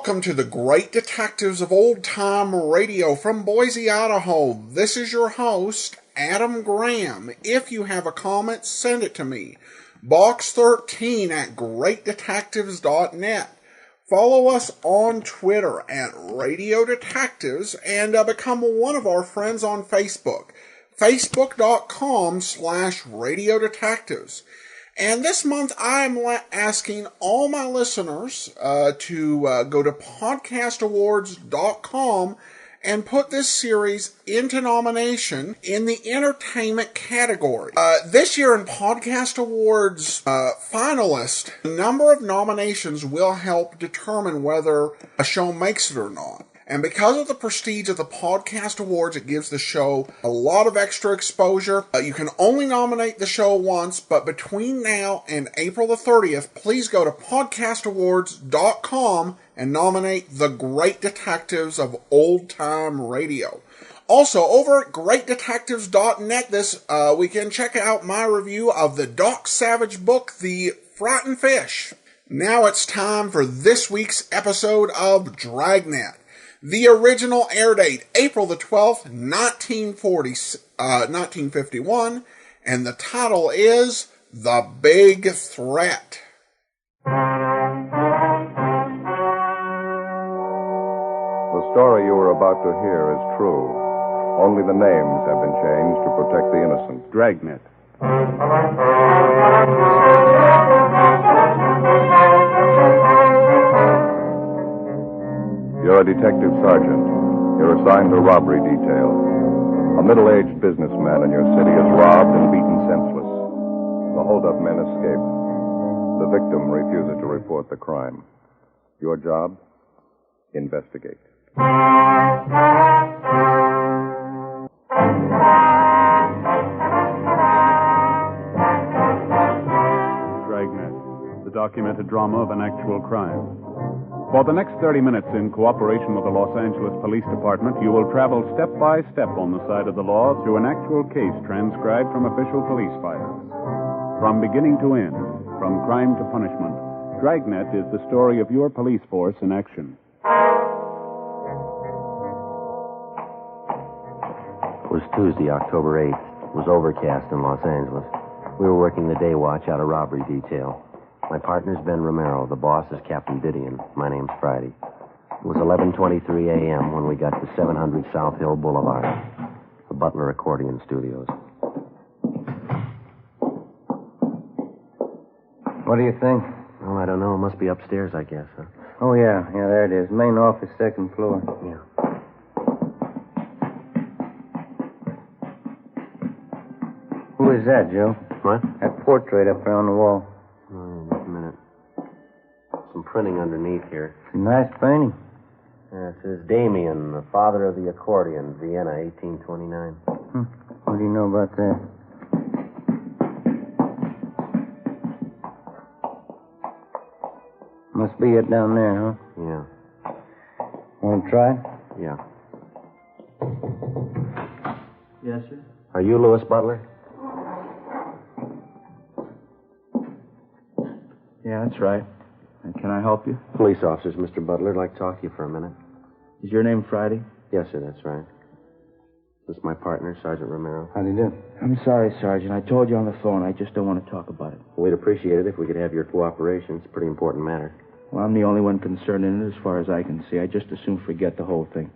Welcome to the Great Detectives of Old Time Radio from Boise, Idaho. This is your host, Adam Graham. If you have a comment, send it to me. Box 13 at greatdetectives.net. Follow us on Twitter at Radio Detectives and become one of our friends on Facebook. Facebook.com/Radio Detectives. And this month, I'm asking all my listeners to go to podcastawards.com and put this series into nomination in the entertainment category. This year in Podcast Awards finalists, the number of nominations will help determine whether a show makes it or not. And because of the prestige of the Podcast Awards, it gives the show a lot of extra exposure. You can only nominate the show once, but between now and April the 30th, please go to podcastawards.com and nominate the Great Detectives of Old Time Radio. Also, over at greatdetectives.net this weekend, check out my review of the Doc Savage book, The Frightened Fish. Now it's time for this week's episode of Dragnet. The original air date, April the 12th, 1951, and the title is The Big Threat. The story you are about to hear is true. Only the names have been changed to protect the innocent. Dragnet. You're a detective sergeant. You're assigned to robbery detail. A middle-aged businessman in your city is robbed and beaten senseless. The hold-up men escape. The victim refuses to report the crime. Your job? Investigate. Dragnet, the documented drama of an actual crime. For the next 30 minutes, in cooperation with the Los Angeles Police Department, you will travel step by step on the side of the law through an actual case transcribed from official police files. From beginning to end, from crime to punishment, Dragnet is the story of your police force in action. It was Tuesday, October 8th. It was overcast in Los Angeles. We were working the day watch out of robbery detail. My partner's Ben Romero. The boss is Captain Didion. My name's Friday. It was 11:23 a.m. when we got to 700 South Hill Boulevard, the Butler Accordion Studios. What do you think? Oh, I don't know. It must be upstairs, I guess, huh? Oh, yeah, there it is. Main office, second floor. Yeah. Who is that, Joe? What? That portrait up there on the wall. Oh, just a minute. Some printing underneath here. It's a nice painting. It says Damien, the father of the accordion, Vienna, 1829. What do you know about that? Must be it down there, huh? Yeah. Want to try? Yeah. Yes, sir. Are you Louis Butler? Yeah, that's right. And can I help you? Police officers, Mr. Butler. I'd like to talk to you for a minute. Is your name Friday? Yes, sir, that's right. This is my partner, Sergeant Romero. How do you do? I'm sorry, Sergeant. I told you on the phone. I just don't want to talk about it. We'd appreciate it if we could have your cooperation. It's a pretty important matter. Well, I'm the only one concerned in it as far as I can see. I just as soon forget the whole thing.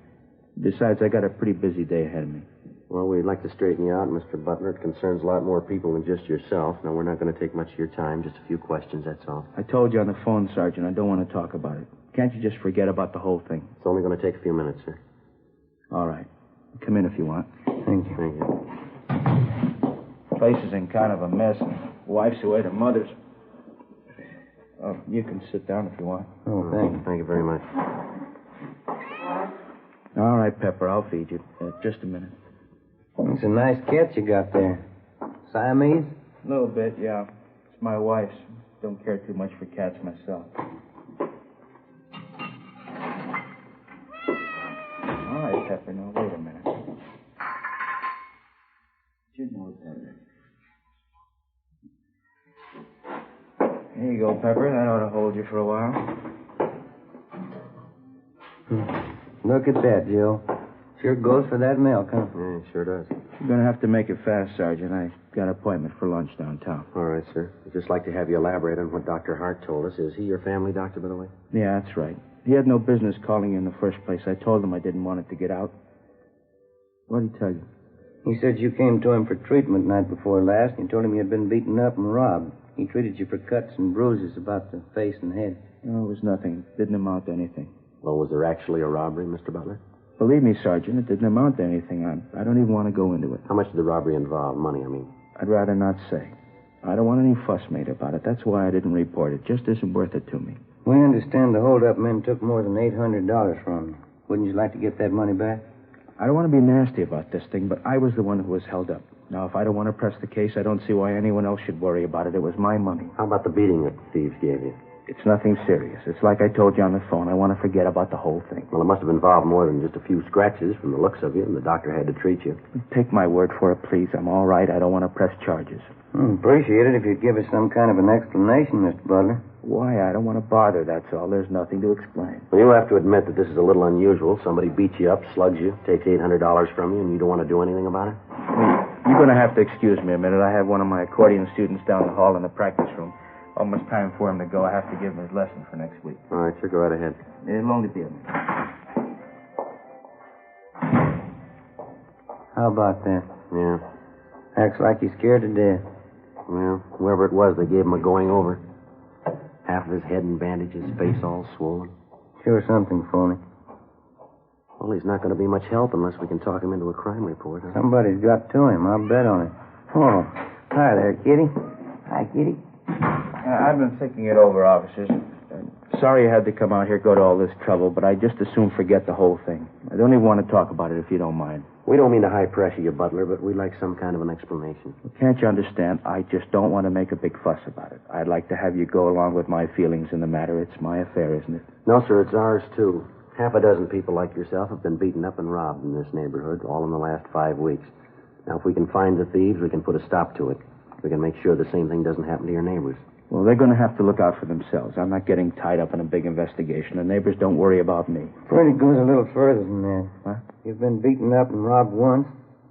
Besides, I got a pretty busy day ahead of me. Well, we'd like to straighten you out, Mr. Butler. It concerns a lot more people than just yourself. Now, we're not going to take much of your time, just a few questions, that's all. I told you on the phone, Sergeant. I don't want to talk about it. Can't you just forget about the whole thing? It's only going to take a few minutes, sir. All right. Come in if you want. Thank you. Thank you. Place is in kind of a mess. Wife's away to mother's. Oh, you can sit down if you want. Oh, thank you. Thank you very much. All right, Pepper. I'll feed you. Just a minute. It's a nice cat you got there. Siamese? A little bit, yeah. It's my wife's. Don't care too much for cats myself. All right, Pepper. Now, wait a minute. You know that. Here you go, Pepper. That ought to hold you for a while. Look at that, Joe. Sure goes for that milk, huh? Yeah, it sure does. You're going to have to make it fast, Sergeant. I got an appointment for lunch downtown. All right, sir. I'd just like to have you elaborate on what Dr. Hart told us. Is he your family doctor, by the way? Yeah, that's right. He had no business calling you in the first place. I told him I didn't want it to get out. What did he tell you? He said you came to him for treatment night before last, and you told him you had been beaten up and robbed. He treated you for cuts and bruises about the face and head. No, it was nothing. Didn't amount to anything. Well, was there actually a robbery, Mr. Butler? Believe me, Sergeant, it didn't amount to anything. I don't even want to go into it. How much did the robbery involve? Money, I mean. I'd rather not say. I don't want any fuss made about it. That's why I didn't report it. Just isn't worth it to me. We understand the hold-up men took more than $800 from you. Wouldn't you like to get that money back? I don't want to be nasty about this thing, but I was the one who was held up. Now, if I don't want to press the case, I don't see why anyone else should worry about it. It was my money. How about the beating that the thieves gave you? It's nothing serious. It's like I told you on the phone. I want to forget about the whole thing. Well, it must have involved more than just a few scratches from the looks of you, and the doctor had to treat you. Take my word for it, please. I'm all right. I don't want to press charges. Appreciate it if you'd give us some kind of an explanation, Mr. Butler. Why? I don't want to bother, that's all. There's nothing to explain. Well, you have to admit that this is a little unusual. Somebody beats you up, slugs you, takes $800 from you, and you don't want to do anything about it? You're going to have to excuse me a minute. I have one of my accordion students down the hall in the practice room. Almost time for him to go. I have to give him his lesson for next week. All right, sure, go right ahead. It'll only be a minute. How about that? Yeah. Acts like he's scared to death. Well, whoever it was, they gave him a going over. Half of his head in bandages, face all swollen. Sure something phony. Well, he's not going to be much help unless we can talk him into a crime report. Huh? Somebody's got to him. I'll bet on it. Oh, hi there, Kitty. Hi, Kitty. I've been thinking it over, officers. Sorry I had to come out here, go to all this trouble, but I just as soon forget the whole thing. I don't even want to talk about it if you don't mind. We don't mean to high pressure you, Butler, but we'd like some kind of an explanation. Can't you understand? I just don't want to make a big fuss about it. I'd like to have you go along with my feelings in the matter. It's my affair, isn't it? No, sir, it's ours, too. Half a dozen people like yourself have been beaten up and robbed in this neighborhood, all in the last 5 weeks. Now, if we can find the thieves, we can put a stop to it. We can make sure the same thing doesn't happen to your neighbors. Well, they're going to have to look out for themselves. I'm not getting tied up in a big investigation. The neighbors don't worry about me. Afraid it goes a little further than that. What? You've been beaten up and robbed once.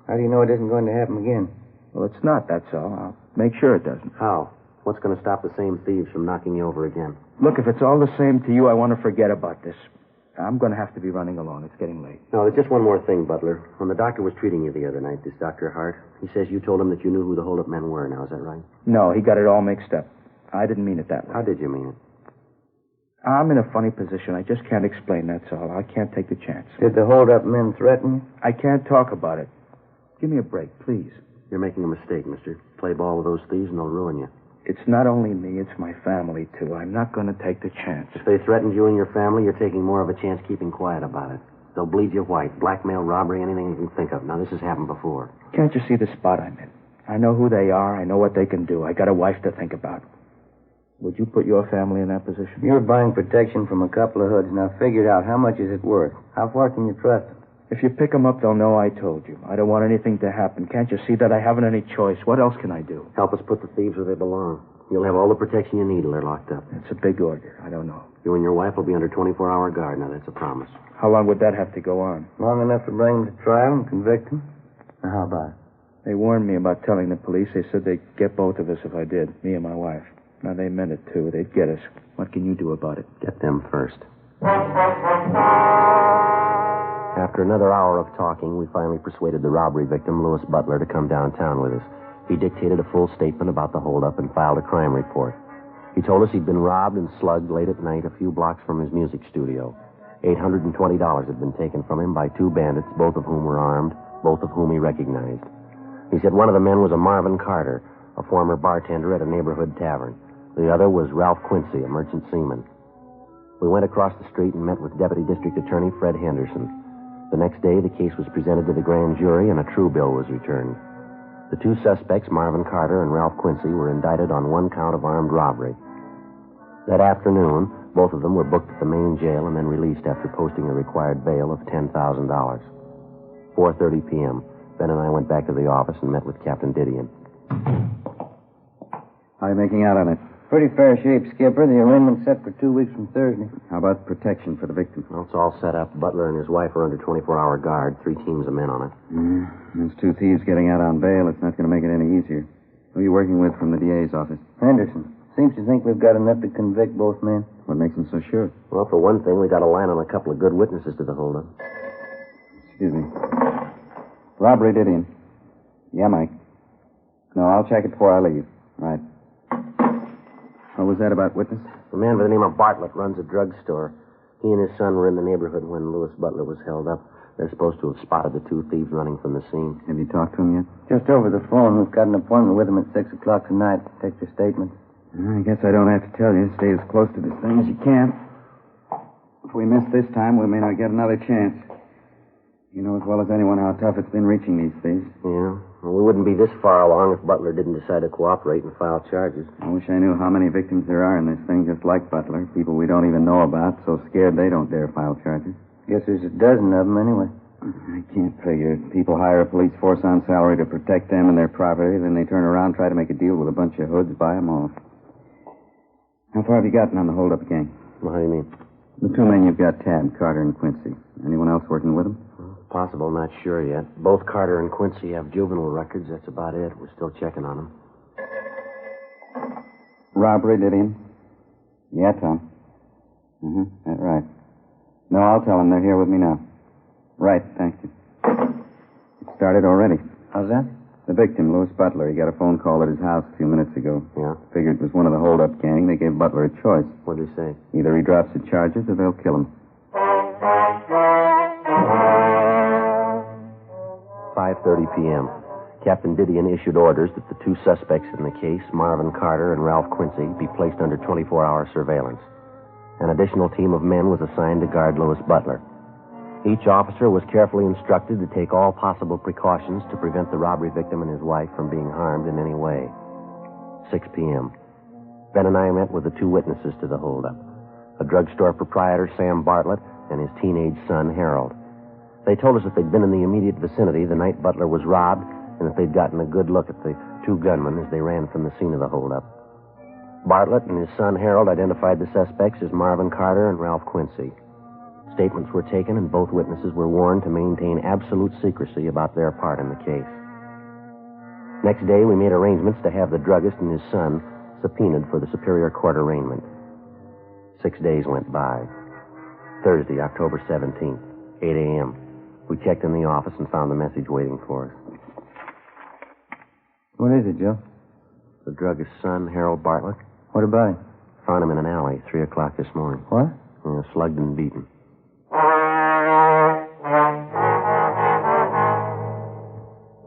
How do you know it isn't going to happen again? Well, it's not, that's all. I'll make sure it doesn't. How? What's going to stop the same thieves from knocking you over again? Look, if it's all the same to you, I want to forget about this. I'm going to have to be running along. It's getting late. No, there's just one more thing, Butler. When the doctor was treating you the other night, this Dr. Hart, he says you told him that you knew who the hold-up men were. Now, is that right? No, he got it all mixed up. I didn't mean it that way. How did you mean it? I'm in a funny position. I just can't explain, that's all. I can't take the chance. Did the hold-up men threaten you? I can't talk about it. Give me a break, please. You're making a mistake, mister. Play ball with those thieves and they'll ruin you. It's not only me, it's my family, too. I'm not going to take the chance. If they threatened you and your family, you're taking more of a chance keeping quiet about it. They'll bleed you white. Blackmail, robbery, anything you can think of. Now, this has happened before. Can't you see the spot I'm in? I know who they are. I know what they can do. I got a wife to think about. Would you put your family in that position? You're buying protection from a couple of hoods. Now, figure it out. How much is it worth? How far can you trust them? If you pick them up, they'll know I told you. I don't want anything to happen. Can't you see that I haven't any choice? What else can I do? Help us put the thieves where they belong. You'll have all the protection you need till they're locked up. It's a big order. I don't know. You and your wife will be under 24-hour guard. Now, that's a promise. How long would that have to go on? Long enough to bring them to trial and convict them? Now, how about it? They warned me about telling the police. They said they'd get both of us if I did, me and my wife. Now, they meant it, too. They'd get us. What can you do about it? Get them first. After another hour of talking, we finally persuaded the robbery victim, Louis Butler, to come downtown with us. He dictated a full statement about the holdup and filed a crime report. He told us he'd been robbed and slugged late at night a few blocks from his music studio. $820 had been taken from him by two bandits, both of whom were armed, both of whom he recognized. He said one of the men was a Marvin Carter, a former bartender at a neighborhood tavern. The other was Ralph Quincy, a merchant seaman. We went across the street and met with Deputy District Attorney Fred Henderson. The next day, the case was presented to the grand jury and a true bill was returned. The two suspects, Marvin Carter and Ralph Quincy, were indicted on one count of armed robbery. That afternoon, both of them were booked at the main jail and then released after posting a required bail of $10,000. 4:30 p.m., Ben and I went back to the office and met with Captain Didion. How are you making out on it? Pretty fair shape, Skipper. The arraignment's set for 2 weeks from Thursday. How about protection for the victim? Well, it's all set up. Butler and his wife are under 24-hour guard. 3 teams of men on it. Those 2 thieves getting out on bail, it's not going to make it any easier. Who are you working with from the DA's office? Henderson. Seems to think we've got enough to convict both men. What makes him so sure? Well, for one thing, we got a line on a couple of good witnesses to the holdup. Excuse me. Robbery, Didion. Yeah, Mike. No, I'll check it before I leave. Right. What was that about witness? A man by the name of Bartlett runs a drugstore. He and his son were in the neighborhood when Louis Butler was held up. They're supposed to have spotted the 2 thieves running from the scene. Have you talked to him yet? Just over the phone. We've got an appointment with him at 6 o'clock tonight. Take your statement. I guess I don't have to tell you. Stay as close to this thing as you can. If we miss this time, we may not get another chance. You know as well as anyone how tough it's been reaching these thieves. Yeah. Well, we wouldn't be this far along if Butler didn't decide to cooperate and file charges. I wish I knew how many victims there are in this thing just like Butler. People we don't even know about, so scared they don't dare file charges. Guess there's a dozen of them anyway. I can't figure. People hire a police force on salary to protect them and their property, then they turn around, try to make a deal with a bunch of hoods, buy them off. How far have you gotten on the hold-up gang? Well, how do you mean? The 2 men you've got tabbed, Carter and Quincy. Anyone else working with them? Possible, not sure yet. Both Carter and Quincy have juvenile records. That's about it. We're still checking on them. Robbery, Didion? Yeah, Tom. That's right. No, I'll tell them they're here with me now. Right, thank you. It started already. How's that? The victim, Louis Butler, he got a phone call at his house a few minutes ago. Yeah? Figured it was one of the hold-up gang. They gave Butler a choice. What'd they say? Either he drops the charges or they'll kill him. 5:30 p.m. Captain Didion issued orders that the 2 suspects in the case, Marvin Carter and Ralph Quincy, be placed under 24-hour surveillance. An additional team of men was assigned to guard Louis Butler. Each officer was carefully instructed to take all possible precautions to prevent the robbery victim and his wife from being harmed in any way. 6 p.m. Ben and I met with the 2 witnesses to the holdup. A drugstore proprietor, Sam Bartlett, and his teenage son, Harold. They told us that they'd been in the immediate vicinity the night Butler was robbed and that they'd gotten a good look at the 2 gunmen as they ran from the scene of the holdup. Bartlett and his son, Harold, identified the suspects as Marvin Carter and Ralph Quincy. Statements were taken and both witnesses were warned to maintain absolute secrecy about their part in the case. Next day, we made arrangements to have the druggist and his son subpoenaed for the Superior Court arraignment. 6 days went by. Thursday, October 17th, 8 a.m. We checked in the office and found the message waiting for us. What is it, Joe? The druggist's son, Harold Bartlett. What about him? Found him in an alley, 3 o'clock this morning. What? Yeah, slugged and beaten.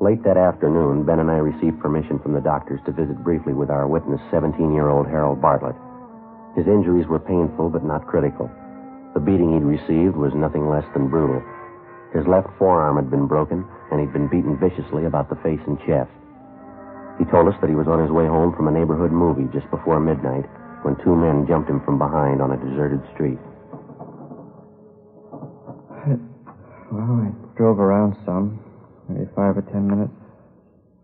Late that afternoon, Ben and I received permission from the doctors to visit briefly with our witness, 17-year-old Harold Bartlett. His injuries were painful but not critical. The beating he'd received was nothing less than brutal. His left forearm had been broken, and he'd been beaten viciously about the face and chest. He told us that he was on his way home from a neighborhood movie just before midnight when 2 men jumped him from behind on a deserted street. Well, I drove around some, maybe 5 or 10 minutes.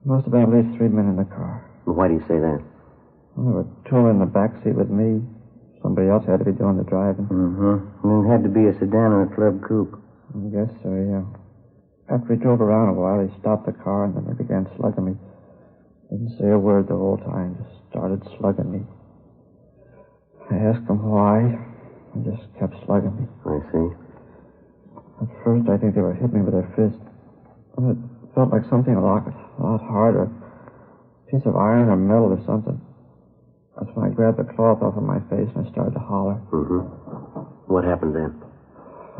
Must have been at least 3 men in the car. Why do you say that? Well, there were 2 in the back seat with me. Somebody else had to be doing the driving. And it had to be a sedan or a club coupe. I guess so, yeah. After we drove around a while, he stopped the car and then they began slugging me. Didn't say a word the whole time, just started slugging me. I asked him why. They just kept slugging me. I see. At first, I think they were hitting me with their fists. It felt like something a lot harder. A piece of iron or metal or something. That's when I grabbed the cloth off of my face and I started to holler. What happened then?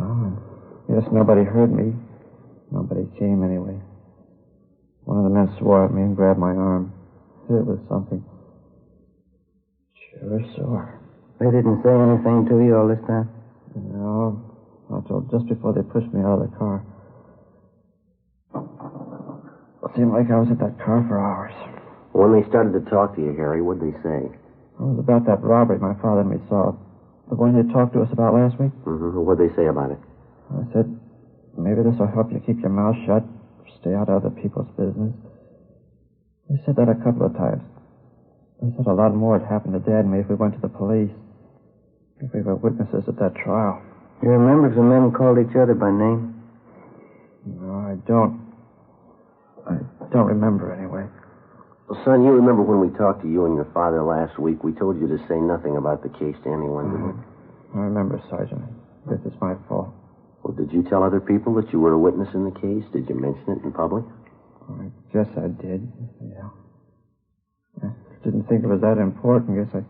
Oh, yes, nobody heard me. Nobody came anyway. One of the men swore at me and grabbed my arm. Hit it with something. Sure sore. They didn't say anything to you all this time? No, not till just before they pushed me out of the car. It seemed like I was at that car for hours. When they started to talk to you, Harry, what'd they say? It was about that robbery my father and me saw. The one you talked to us about last week. What'd they say about it? I said, maybe this will help you keep your mouth shut. Stay out of other people's business. They said that a couple of times. They said a lot more had happened to Dad and me if we went to the police. If we were witnesses at that trial. You remember if the men called each other by name? No, I don't. I don't remember anyway. Well, son, you remember when we talked to you and your father last week, we told you to say nothing about the case to anyone, didn't we? I remember, Sergeant. This is my fault. Well, did you tell other people that you were a witness in the case? Did you mention it in public? I guess I did, yeah. I didn't think it was that important. Guess I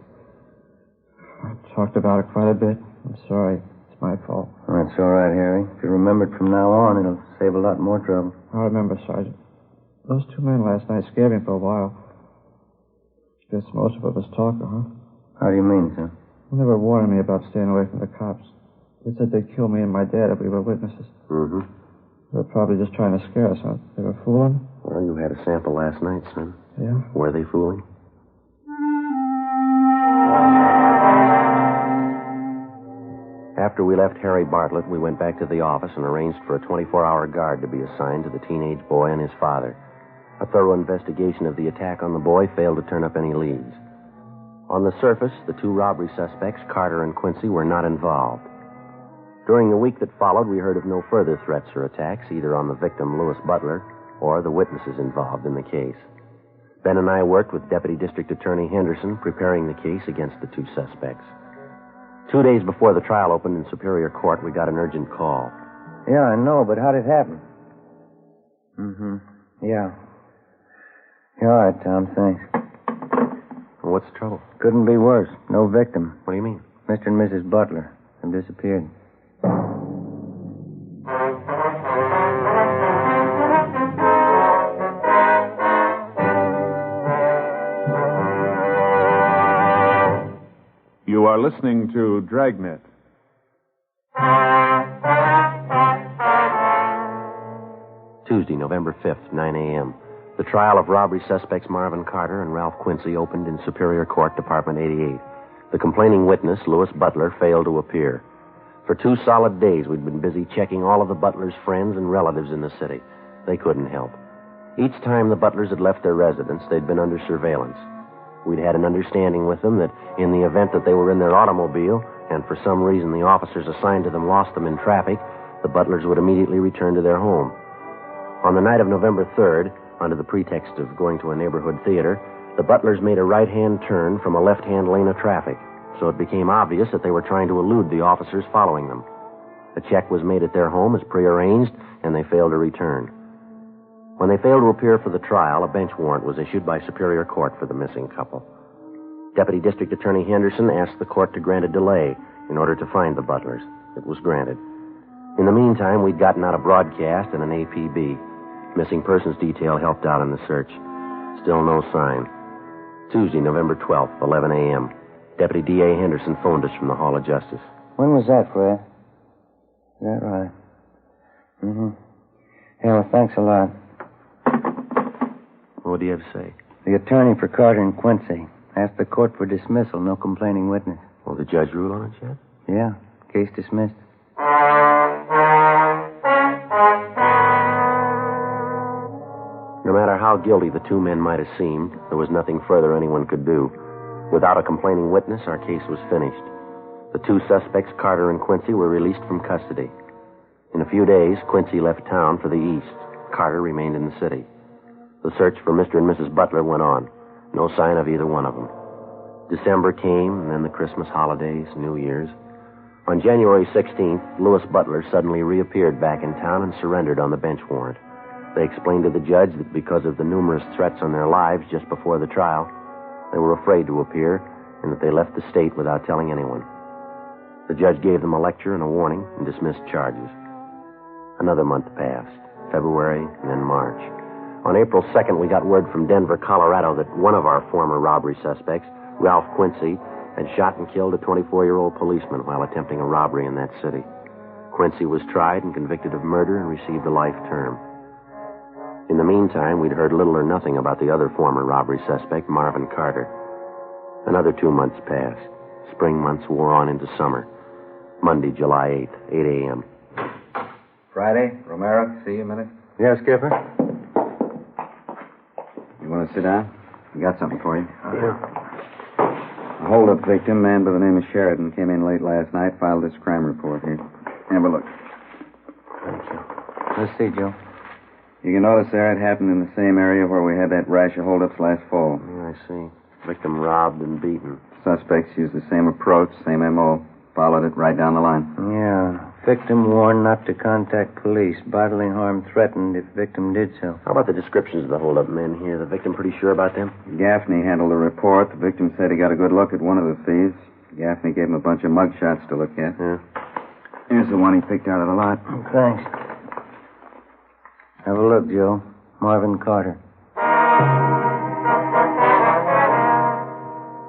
talked about it quite a bit. I'm sorry. It's my fault. That's all right, Harry. If you remember it from now on, it'll save a lot more trouble. I remember, Sergeant. Those two men last night scared me for a while. Guess most of it was talk, huh? How do you mean, sir? They were warning me about staying away from the cops. They said they'd kill me and my dad if we were witnesses. Mm-hmm. They were probably just trying to scare us, huh? They were fooling? Well, you had a sample last night, son. Yeah? Were they fooling? After we left Harry Bartlett, we went back to the office and arranged for a 24-hour guard to be assigned to the teenage boy and his father. A thorough investigation of the attack on the boy failed to turn up any leads. On the surface, the two robbery suspects, Carter and Quincy, were not involved. During the week that followed, we heard of no further threats or attacks, either on the victim, Louis Butler, or the witnesses involved in the case. Ben and I worked with Deputy District Attorney Henderson, preparing the case against the two suspects. 2 days before the trial opened in Superior Court, we got an urgent call. Yeah, I know, but how did it happen? Mm-hmm. Yeah. Yeah, all right, Tom, thanks. What's the trouble? Couldn't be worse. No victim. What do you mean? Mr. and Mrs. Butler have disappeared. You are listening to Dragnet. Tuesday, November 5th, 9 a.m. The trial of robbery suspects Marvin Carter and Ralph Quincy opened in Superior Court, Department 88. The complaining witness, Louis Butler, failed to appear. For 2 solid days, we'd been busy checking all of the Butler's friends and relatives in the city. They couldn't help. Each time the Butlers had left their residence, they'd been under surveillance. We'd had an understanding with them that in the event that they were in their automobile, and for some reason the officers assigned to them lost them in traffic, the Butlers would immediately return to their home. On the night of November 3rd, under the pretext of going to a neighborhood theater, the Butlers made a right-hand turn from a left-hand lane of traffic, so it became obvious that they were trying to elude the officers following them. A check was made at their home as prearranged, and they failed to return. When they failed to appear for the trial, a bench warrant was issued by Superior Court for the missing couple. Deputy District Attorney Henderson asked the court to grant a delay in order to find the Butlers. It was granted. In the meantime, we'd gotten out a broadcast and an APB. Missing persons detail helped out in the search. Still no sign. Tuesday, November 12th, 11 a.m. Deputy D.A. Henderson phoned us from the Hall of Justice. When was that, Fred? Is that right? Mm-hmm. Yeah, well, thanks a lot. What do you have to say? The attorney for Carter and Quincy asked the court for dismissal, no complaining witness. Well, the judge ruled on it yet? Yeah, case dismissed. No matter how guilty the two men might have seemed, there was nothing further anyone could do. Without a complaining witness, our case was finished. The two suspects, Carter and Quincy, were released from custody. In a few days, Quincy left town for the east. Carter remained in the city. The search for Mr. and Mrs. Butler went on. No sign of either one of them. December came, and then the Christmas holidays, New Year's. On January 16th, Louis Butler suddenly reappeared back in town and surrendered on the bench warrant. They explained to the judge that because of the numerous threats on their lives just before the trial, they were afraid to appear, and that they left the state without telling anyone. The judge gave them a lecture and a warning and dismissed charges. Another month passed, February and then March. On April 2nd, we got word from Denver, Colorado, that one of our former robbery suspects, Ralph Quincy, had shot and killed a 24-year-old policeman while attempting a robbery in that city. Quincy was tried and convicted of murder and received a life term. In the meantime, we'd heard little or nothing about the other former robbery suspect, Marvin Carter. Another 2 months passed. Spring months wore on into summer. Monday, July 8th, 8 a.m. Friday, Romero, see you a minute. Yeah, Skipper? You want to sit down? We got something for you. Yeah. A hold-up victim, man by the name of Sheridan, came in late last night, filed this crime report here. Have a look. Thank you. Let's see, Joe. You can notice there it happened in the same area where we had that rash of hold-ups last fall. Yeah, I see. Victim robbed and beaten. Suspects used the same approach, same M.O. Followed it right down the line. Yeah. Victim warned not to contact police. Bodily harm threatened if victim did so. How about the descriptions of the hold-up men here? The victim pretty sure about them? Gaffney handled the report. The victim said he got a good look at one of the thieves. Gaffney gave him a bunch of mugshots to look at. Yeah. Here's the one he picked out of the lot. Thanks. Have a look, Joe. Marvin Carter.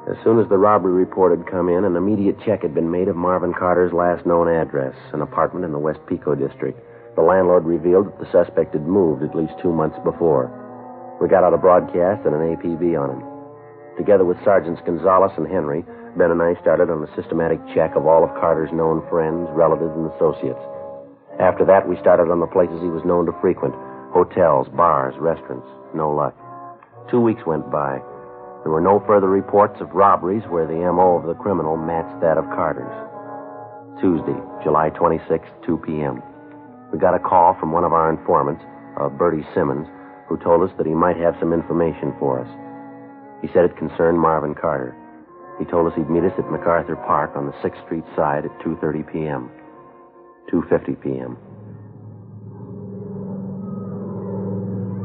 As soon as the robbery report had come in, an immediate check had been made of Marvin Carter's last known address, an apartment in the West Pico district. The landlord revealed that the suspect had moved at least 2 months before. We got out a broadcast and an APB on him. Together with Sergeants Gonzalez and Henry, Ben and I started on a systematic check of all of Carter's known friends, relatives, and associates. After that, we started on the places he was known to frequent: hotels, bars, restaurants. No luck. 2 weeks went by. There were no further reports of robberies where the M.O. of the criminal matched that of Carter's. Tuesday, July 26, 2 p.m. We got a call from one of our informants, Bertie Simmons, who told us that he might have some information for us. He said it concerned Marvin Carter. He told us he'd meet us at MacArthur Park on the 6th Street side at 2:30 p.m. 2:50 p.m.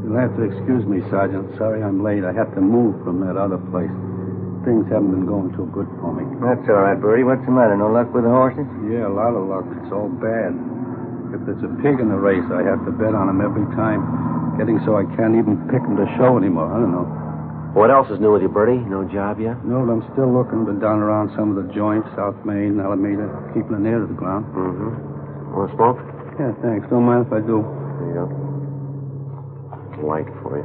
You'll have to excuse me, Sergeant. Sorry I'm late. I had to move from that other place. Things haven't been going too good for me. That's all right, Bertie. What's the matter? No luck with the horses? Yeah, a lot of luck. It's all bad. If there's a pig in the race, I have to bet on him every time. Getting so I can't even pick him to show anymore. I don't know. What else is new with you, Bertie? No job yet? No, I'm still looking. Been down around some of the joints, South Main, Alameda, keeping an ear to the ground. Mm-hmm. Want to smoke? Yeah, thanks. Don't mind if I do. There you go. Light for you.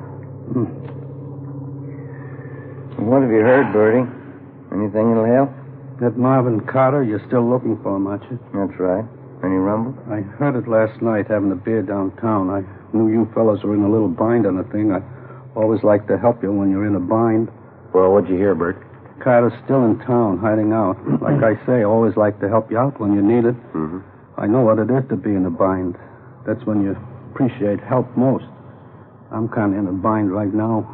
What have you heard, Bertie? Anything that'll help? That Marvin Carter, you're still looking for him, aren't you? That's right. Any rumble? I heard it last night having a beer downtown. I knew you fellows were in a little bind on the thing. I always like to help you when you're in a bind. Well, what'd you hear, Bert? Carter's still in town, hiding out. Like I say, I always like to help you out when you need it. Mm-hmm. I know what it is to be in a bind. That's when you appreciate help most. I'm kind of in a bind right now.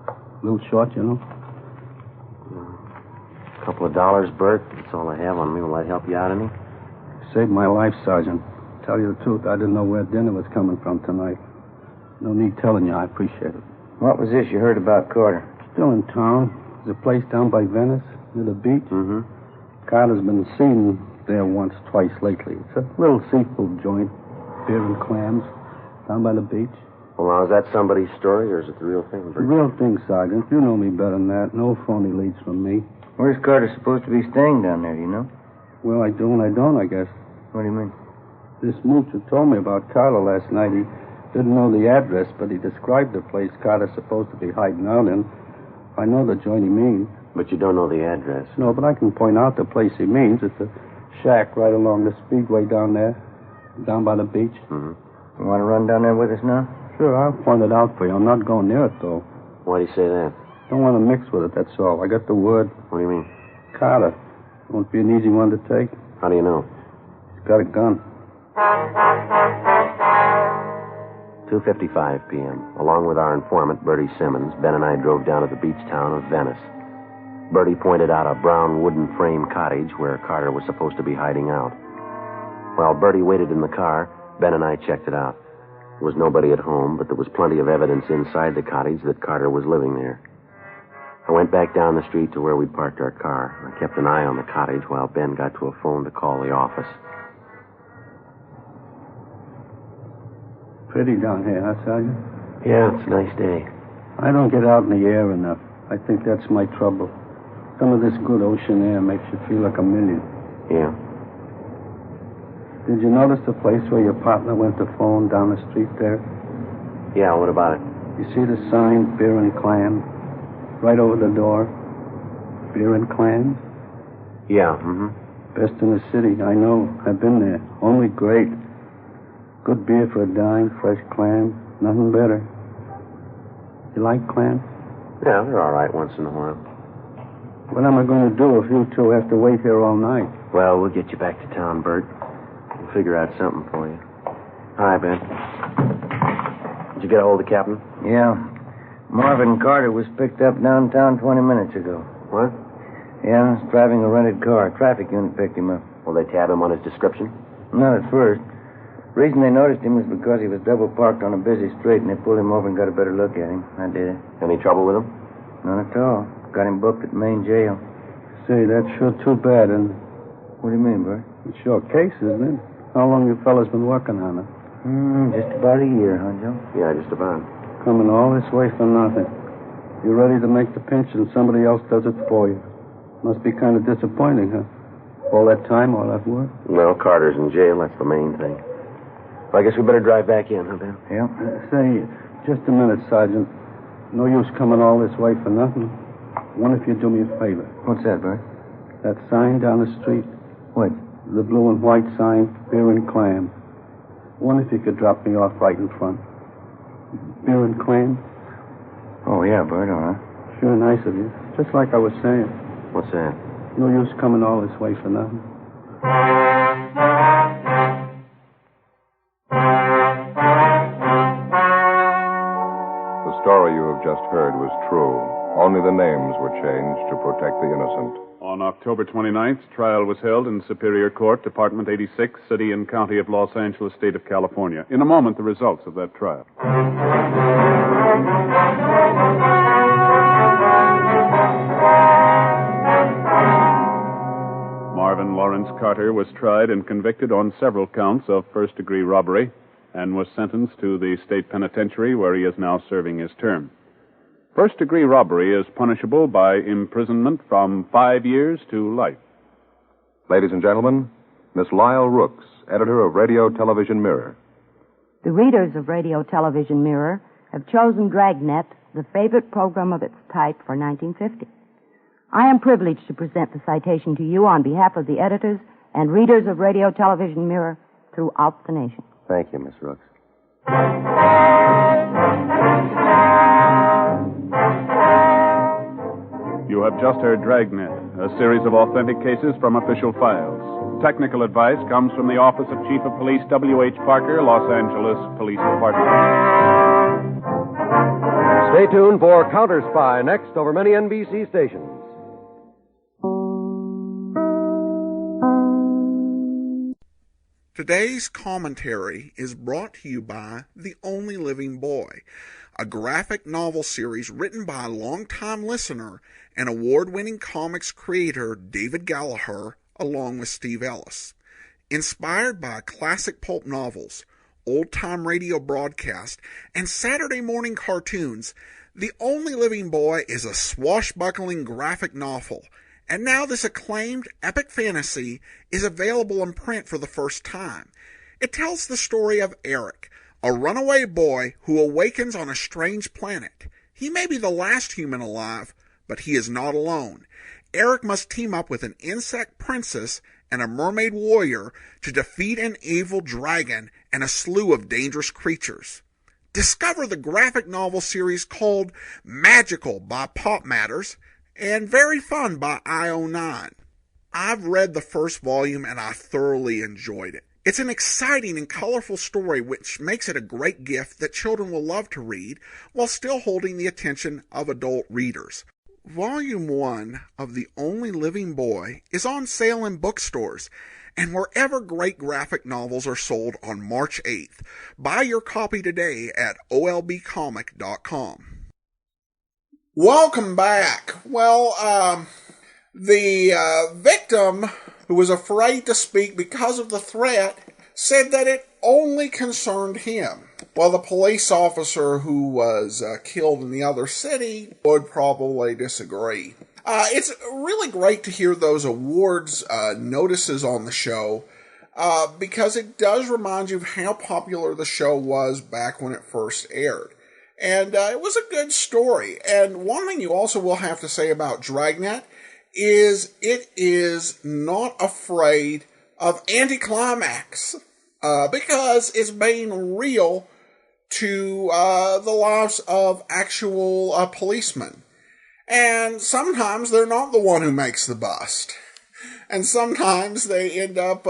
A little short, you know. A couple of dollars, Bert. That's all I have on me. Will that help you out any? Saved my life, Sergeant. Tell you the truth, I didn't know where dinner was coming from tonight. No need telling you. I appreciate it. What was this you heard about Carter? Still in town. There's a place down by Venice, near the beach. Mm-hmm. Carter's been seen there once, twice lately. It's a little seafood joint, beer and clams, down by the beach. Well, now, is that somebody's story, or is it the real thing, The Bert? real thing, Sergeant. You know me better than that. No phony leads from me. Where's Carter supposed to be staying down there, do you know? Well, I do and I don't, I guess. What do you mean? This mooch who told me about Carter last night, he didn't know the address, but he described the place Carter's supposed to be hiding out in. I know the joint he means. But you don't know the address. No, but I can point out the place he means. It's a shack right along the speedway down there, down by the beach. Mm-hmm. You want to run down there with us now? Sure, I'll point it out for you. I'm not going near it, though. Why do you say that? Don't want to mix with it, that's all. I got the word. What do you mean? Carter. Won't be an easy one to take. How do you know? He's got a gun. 2:55 p.m. Along with our informant, Bertie Simmons, Ben and I drove down to the beach town of Venice. Bertie pointed out a brown wooden frame cottage where Carter was supposed to be hiding out. While Bertie waited in the car, Ben and I checked it out. There was nobody at home, but there was plenty of evidence inside the cottage that Carter was living there. I went back down the street to where we'd parked our car. I kept an eye on the cottage while Ben got to a phone to call the office. Pretty down here, huh, Sergeant? Yeah, it's a nice day. I don't get out in the air enough. I think that's my trouble. Some of this good ocean air makes you feel like a million. Yeah. Did you notice the place where your partner went to phone down the street there? Yeah, what about it? You see the sign, beer and clams? Right over the door. Beer and clams? Yeah, mm-hmm. Best in the city, I know. I've been there. Only great. Good beer for a dime, fresh clams. Nothing better. You like clams? Yeah, they're all right once in a while. What am I going to do if you two have to wait here all night? Well, we'll get you back to town, Bert. We'll figure out something for you. Hi, Ben. Did you get a hold of the captain? Yeah. Marvin Carter was picked up downtown 20 minutes ago. What? Yeah, he's driving a rented car. Traffic unit picked him up. Will they tab him on his description? Not at first. Reason they noticed him was because he was double parked on a busy street, and they pulled him over and got a better look at him. I did it. Any trouble with him? None at all. Got him booked at Main Jail. Say, that's sure too bad, and What do you mean, Bert? it's your case, isn't it? How long you fellas been working on it? Just about a year, huh, Joe? Yeah, just about. Coming all this way for nothing. You're ready to make the pinch, and somebody else does it for you. Must be kind of disappointing, huh? All that time, all that work. Well, Carter's in jail. That's the main thing. Well, I guess we better drive back in, huh, Ben? Yeah. Say, just a minute, Sergeant. No use coming all this way for nothing. Wonder if you'd do me a favor. What's that, Bert? That sign down the street, What? the blue and white sign, beer and clam. Wonder if you could drop me off right in front. Beer and clam? Oh, yeah, Bert, all right. Sure nice of you. Just like I was saying. What's that? No use coming all this way for nothing. The story you have just heard was true. Only the names were changed to protect the innocent. On October 29th, trial was held in Superior Court, Department 86, City and County of Los Angeles, State of California. In a moment, the results of that trial. Marvin Lawrence Carter was tried and convicted on several counts of first-degree robbery and was sentenced to the state penitentiary where he is now serving his term. First-degree robbery is punishable by imprisonment from 5 years to life. Ladies and gentlemen, Miss Lyle Rooks, editor of Radio Television Mirror. The readers of Radio Television Mirror have chosen Dragnet, the favorite program of its type, for 1950. I am privileged to present the citation to you on behalf of the editors and readers of Radio Television Mirror throughout the nation. Thank you, Miss Rooks. You have just heard Dragnet, a series of authentic cases from official files. Technical advice comes from the Office of Chief of Police W.H. Parker, Los Angeles Police Department. Stay tuned for Counter Spy next over many NBC stations. Today's commentary is brought to you by The Only Living Boy, a graphic novel series written by a longtime listener and award-winning comics creator David Gallagher, along with Steve Ellis. Inspired by classic pulp novels, old-time radio broadcasts, and Saturday morning cartoons, The Only Living Boy is a swashbuckling graphic novel. And now this acclaimed epic fantasy is available in print for the first time. It tells the story of Eric, a runaway boy who awakens on a strange planet. He may be the last human alive, but he is not alone. Eric must team up with an insect princess and a mermaid warrior to defeat an evil dragon and a slew of dangerous creatures. Discover the graphic novel series called Magical by Pop Matters and Very Fun by IO9. I've read the first volume and I thoroughly enjoyed it. It's an exciting and colorful story which makes it a great gift that children will love to read while still holding the attention of adult readers. Volume 1 of The Only Living Boy is on sale in bookstores and wherever great graphic novels are sold on March 8th. Buy your copy today at olbcomic.com. Welcome back. Well, the victim, who was afraid to speak because of the threat, said that it only concerned him. Well, the police officer who was killed in the other city would probably disagree. It's really great to hear those awards notices on the show because it does remind you of how popular the show was back when it first aired. And it was a good story. And one thing you also will have to say about Dragnet is it is not afraid of anticlimax because it's being real to the lives of actual policemen. And sometimes they're not the one who makes the bust. And sometimes they end up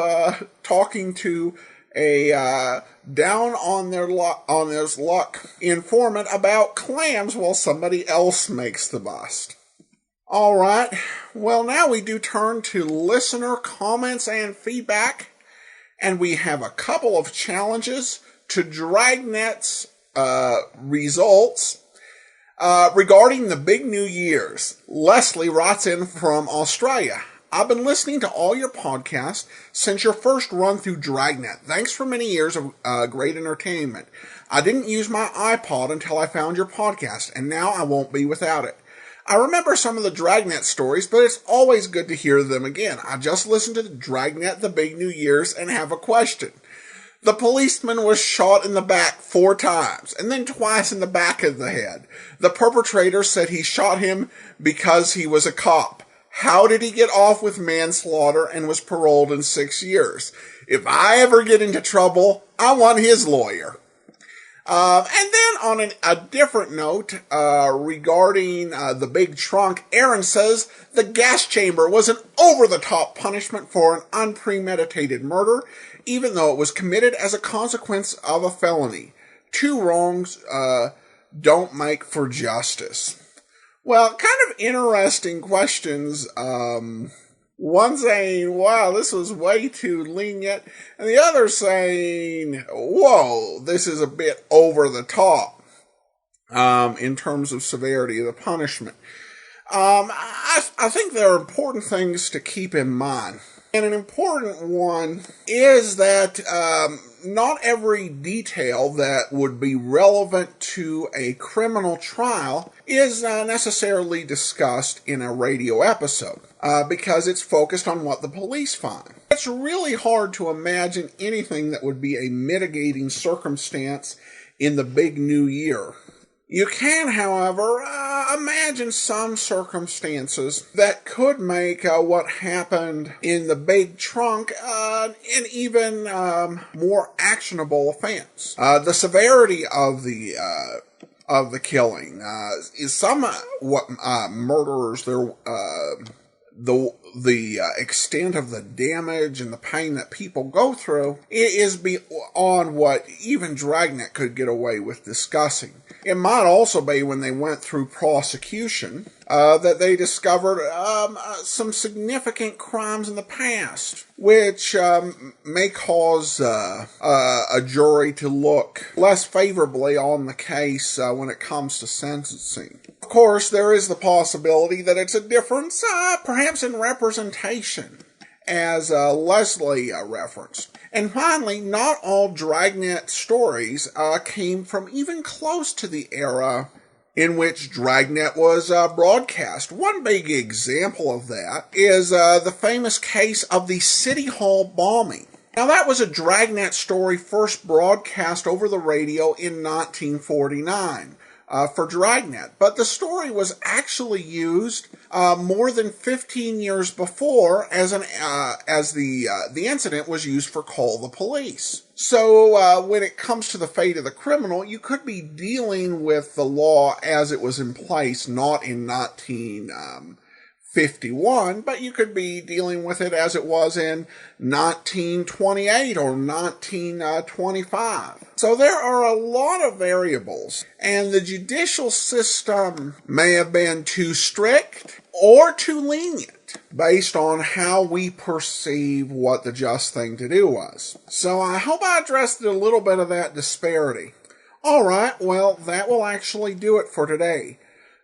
talking to a down on his luck informant about clams while somebody else makes the bust. All right. Well, now we do turn to listener comments and feedback. And we have a couple of challenges to Dragnet's results. Regarding the big New Year's, Leslie writes in from Australia. I've been listening to all your podcasts since your first run through Dragnet. Thanks for many years of great entertainment. I didn't use my iPod until I found your podcast, and now I won't be without it. I remember some of the Dragnet stories, but it's always good to hear them again. I just listened to Dragnet the Big New Year's and have a question. The policeman was shot in the back 4 times, and then twice in the back of the head. The perpetrator said he shot him because he was a cop. How did he get off with manslaughter and was paroled in 6 years? If I ever get into trouble, I want his lawyer. And then on a different note, regarding the big trunk, Aaron says the gas chamber was an over-the-top punishment for an unpremeditated murder, even though it was committed as a consequence of a felony. 2 wrongs don't make for justice. Well, kind of interesting questions. One saying, wow, this was way too lenient, and the other saying, whoa, this is a bit over the top, in terms of severity of the punishment. I think there are important things to keep in mind. And an important one is that not every detail that would be relevant to a criminal trial is necessarily discussed in a radio episode, because it's focused on what the police find. It's really hard to imagine anything that would be a mitigating circumstance in the big new year. You can, however, imagine some circumstances that could make what happened in the big trunk an even more actionable offense. The severity of the killing is somewhat murderers. The extent of the damage and the pain that people go through is beyond what even Dragnet could get away with discussing. It might also be when they went through prosecution that they discovered some significant crimes in the past, which may cause a jury to look less favorably on the case when it comes to sentencing. Of course, there is the possibility that it's a difference, perhaps in representation, as Leslie referenced. And finally, not all Dragnet stories came from even close to the era in which Dragnet was broadcast. One big example of that is the famous case of the City Hall bombing. Now, that was a Dragnet story first broadcast over the radio in 1949. For Dragnet, but the story was actually used more than 15 years before as the incident was used for Call the Police. So when it comes to the fate of the criminal, you could be dealing with the law as it was in place, not in 1951, but you could be dealing with it as it was in 1928 or 1925. So there are a lot of variables, and the judicial system may have been too strict or too lenient based on how we perceive what the just thing to do was. So I hope I addressed a little bit of that disparity. All right, well, that will actually do it for today.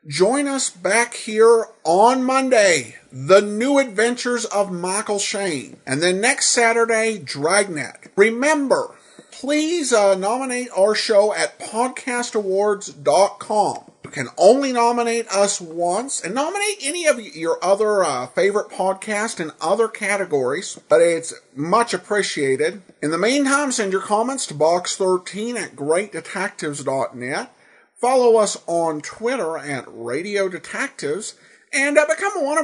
Join us back here on Monday, The New Adventures of Michael Shane, and then next Saturday, Dragnet. Remember, please nominate our show at podcastawards.com. You can only nominate us once, and nominate any of your other favorite podcasts in other categories, but it's much appreciated. In the meantime, send your comments to box13@greatdetectives.net. Follow us on Twitter at Radio Detectives, and become one of